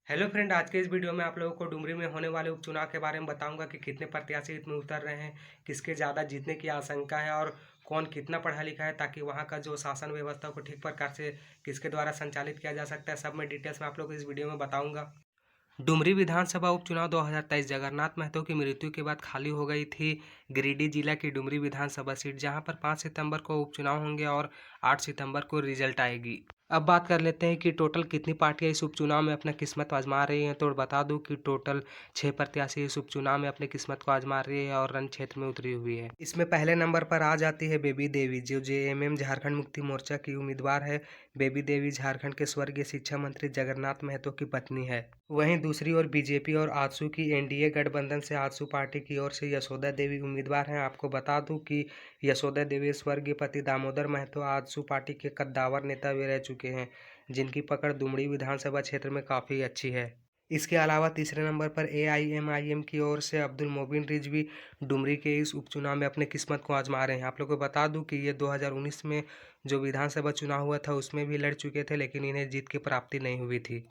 Hello friend, आज के इस वीडियो में आप लोगों को डुमरी में होने वाले उपचुनाव के बारे में बताऊंगा कि कितने प्रत्याशी इसमें उतर रहे हैं, किसके ज़्यादा जीतने की आशंका है और कौन कितना पढ़ा लिखा है, ताकि वहां का जो शासन व्यवस्था को ठीक प्रकार से किसके द्वारा संचालित किया जा सकता है। सब मैं डिटेल्स में आप लोगों को इस वीडियो में बताऊंगा। डुमरी विधानसभा उपचुनाव 2023 जगन्नाथ महतो की मृत्यु के बाद खाली हो गई थी गिरिडीह जिला की डुमरी विधानसभा सीट, जहां पर 5 सितंबर को उपचुनाव होंगे और 8 सितंबर को रिजल्ट आएगी। अब बात कर लेते हैं कि टोटल कितनी पार्टियां इस उपचुनाव में अपना किस्मत आजमा रही हैं। तो बता दूं कि टोटल 6 प्रत्याशी इस उपचुनाव में अपनी किस्मत को आजमा रही है और रण क्षेत्र में उतरी हुई है। इसमें पहले नंबर पर आ जाती है बेबी देवी, जो जेएमएम झारखंड मुक्ति मोर्चा की उम्मीदवार है। बेबी देवी झारखंड के स्वर्गीय शिक्षा मंत्री जगन्नाथ महतो की पत्नी है। वहीं दूसरी ओर बीजेपी और आजसू की एनडीए गठबंधन से आजसू पार्टी की ओर से यशोदा देवी उम्मीदवार हैं। आपको बता दूं कि यशोदा देवी स्वर्गीय पति दामोदर महतो आजसू पार्टी के कद्दावर नेता भी रह चुके हैं, जिनकी पकड़ दुमड़ी विधानसभा क्षेत्र में काफ़ी अच्छी है। इसके अलावा तीसरे नंबर पर एआईएमआईएम की ओर से अब्दुल मोबिन रिजवी डुमरी के इस उपचुनाव में अपनी किस्मत को आजमा रहे हैं। आप लोगों को बता दूं कि ये 2019 में जो विधानसभा चुनाव हुआ था उसमें भी लड़ चुके थे, लेकिन इन्हें जीत की प्राप्ति नहीं हुई थी।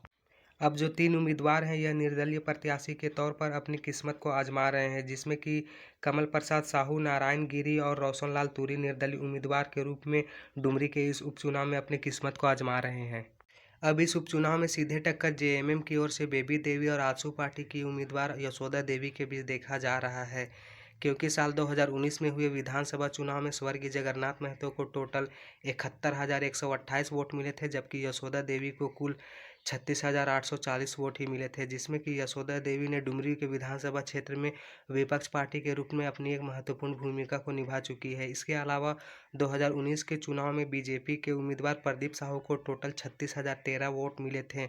अब जो 3 उम्मीदवार हैं, यह निर्दलीय प्रत्याशी के तौर पर अपनी किस्मत को आजमा रहे हैं, जिसमें कि कमल प्रसाद साहू, नारायण गिरी और रोशनलाल तुरी निर्दलीय उम्मीदवार के रूप में डुमरी के इस उपचुनाव में अपनी किस्मत को आजमा रहे हैं। अब इस उपचुनाव में सीधे टक्कर जेएमएम की ओर से बेबी देवी और आजसू पार्टी की उम्मीदवार यशोदा देवी के बीच देखा जा रहा है, क्योंकि साल 2019 में हुए विधानसभा चुनाव में स्वर्गीय जगन्नाथ महतो को टोटल 71,128 वोट मिले थे, जबकि यशोदा देवी को कुल 36,840 वोट ही मिले थे, जिसमें कि यशोदा देवी ने डुमरी के विधानसभा क्षेत्र में विपक्ष पार्टी के रूप में अपनी एक महत्वपूर्ण भूमिका को निभा चुकी है। इसके अलावा 2019 के चुनाव में बीजेपी के उम्मीदवार प्रदीप साहू को टोटल 36,013 वोट मिले थे।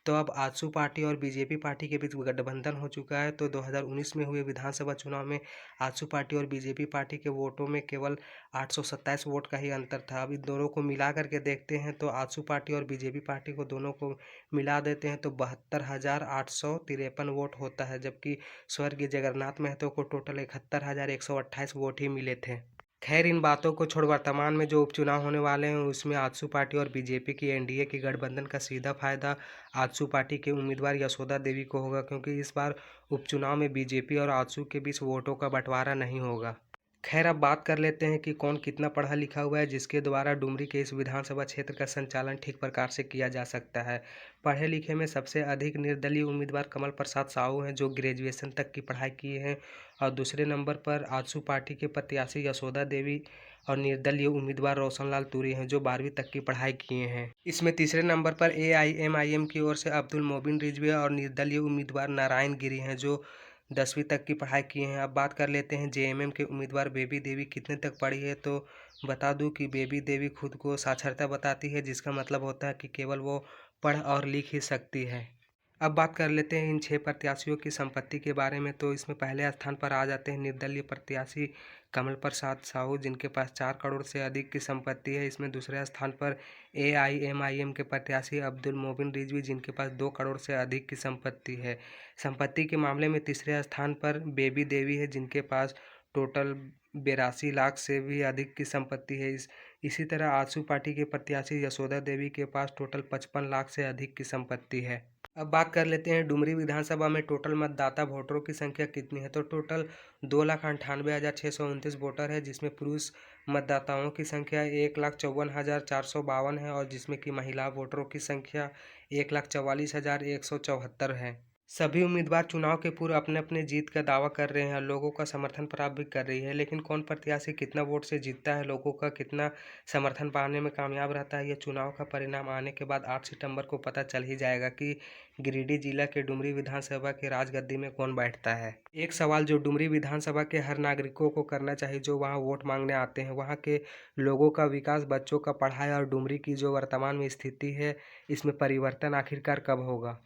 तो अब आजसू पार्टी और बीजेपी पार्टी के बीच गठबंधन हो चुका है। तो 2019 में हुए विधानसभा चुनाव में आजसू पार्टी और बीजेपी पार्टी के वोटों में केवल 827 वोट का ही अंतर था। अब इन दोनों को मिला करके देखते हैं तो आजसू पार्टी और बीजेपी पार्टी को दोनों को मिला देते हैं तो 72,853 वोट होता है, जबकि स्वर्गीय जगन्नाथ महतो को टोटल 71,128 वोट ही मिले थे। खैर, इन बातों को छोड़ वर्तमान में जो उपचुनाव होने वाले हैं उसमें आजसू पार्टी और बीजेपी की एनडीए की गठबंधन का सीधा फायदा आजसू पार्टी के उम्मीदवार यशोदा देवी को होगा, क्योंकि इस बार उपचुनाव में बीजेपी और आजसू के बीच वोटों का बंटवारा नहीं होगा। खैर, अब बात कर लेते हैं कि कौन कितना पढ़ा लिखा हुआ है, जिसके द्वारा डुमरी के इस विधानसभा क्षेत्र का संचालन ठीक प्रकार से किया जा सकता है। पढ़े लिखे में सबसे अधिक निर्दलीय उम्मीदवार कमल प्रसाद साहू हैं, जो ग्रेजुएशन तक की पढ़ाई किए हैं, और दूसरे नंबर पर आजसू पार्टी के प्रत्याशी यशोदा देवी और निर्दलीय उम्मीदवार रोशनलाल तुरी हैं, जो 12वीं तक की पढ़ाई किए हैं। इसमें तीसरे नंबर पर एआईएमआईएम की ओर से अब्दुल मोबिन रिजवी और निर्दलीय उम्मीदवार नारायण गिरी हैं, जो 10वीं तक की पढ़ाई किए हैं। अब बात कर लेते हैं जेएमएम के उम्मीदवार बेबी देवी कितने तक पढ़ी है। तो बता दूं कि बेबी देवी खुद को साक्षरता बताती है, जिसका मतलब होता है कि केवल वो पढ़ और लिख ही सकती है। अब बात कर लेते हैं इन 6 प्रत्याशियों की संपत्ति के बारे में। तो इसमें पहले स्थान पर आ जाते हैं निर्दलीय प्रत्याशी कमल प्रसाद साहू, जिनके पास 4 करोड़ से अधिक की संपत्ति है। इसमें दूसरे स्थान पर एआईएमआईएम के प्रत्याशी अब्दुल मोबिन रिजवी, जिनके पास 2 करोड़ से अधिक की संपत्ति है। संपत्ति के मामले में तीसरे स्थान पर बेबी देवी है, जिनके पास टोटल 82 लाख से भी अधिक की संपत्ति है। इसी तरह आजसू पार्टी के प्रत्याशी यशोदा देवी के पास टोटल 55 लाख से अधिक की संपत्ति है। अब बात कर लेते हैं डुमरी विधानसभा में टोटल मतदाता वोटरों की संख्या कितनी है। तो टोटल 2,98,629 वोटर है, जिसमें पुरुष मतदाताओं की संख्या 1,54,452 है और जिसमें कि महिला वोटरों की संख्या 1,44,174 है। सभी उम्मीदवार चुनाव के पूर्व अपने अपने जीत का दावा कर रहे हैं, लोगों का समर्थन प्राप्त भी कर रही है, लेकिन कौन प्रत्याशी कितना वोट से जीतता है, लोगों का कितना समर्थन पाने में कामयाब रहता है, यह चुनाव का परिणाम आने के बाद 8 सितंबर को पता चल ही जाएगा कि गिरिडीह जिला के डुमरी विधानसभा के राजगद्दी में कौन बैठता है। एक सवाल जो डुमरी विधानसभा के हर नागरिकों को करना चाहिए जो वहाँ वोट मांगने आते हैं, वहाँ के लोगों का विकास, बच्चों का पढ़ाई और डुमरी की जो वर्तमान में स्थिति है, इसमें परिवर्तन आखिरकार कब होगा।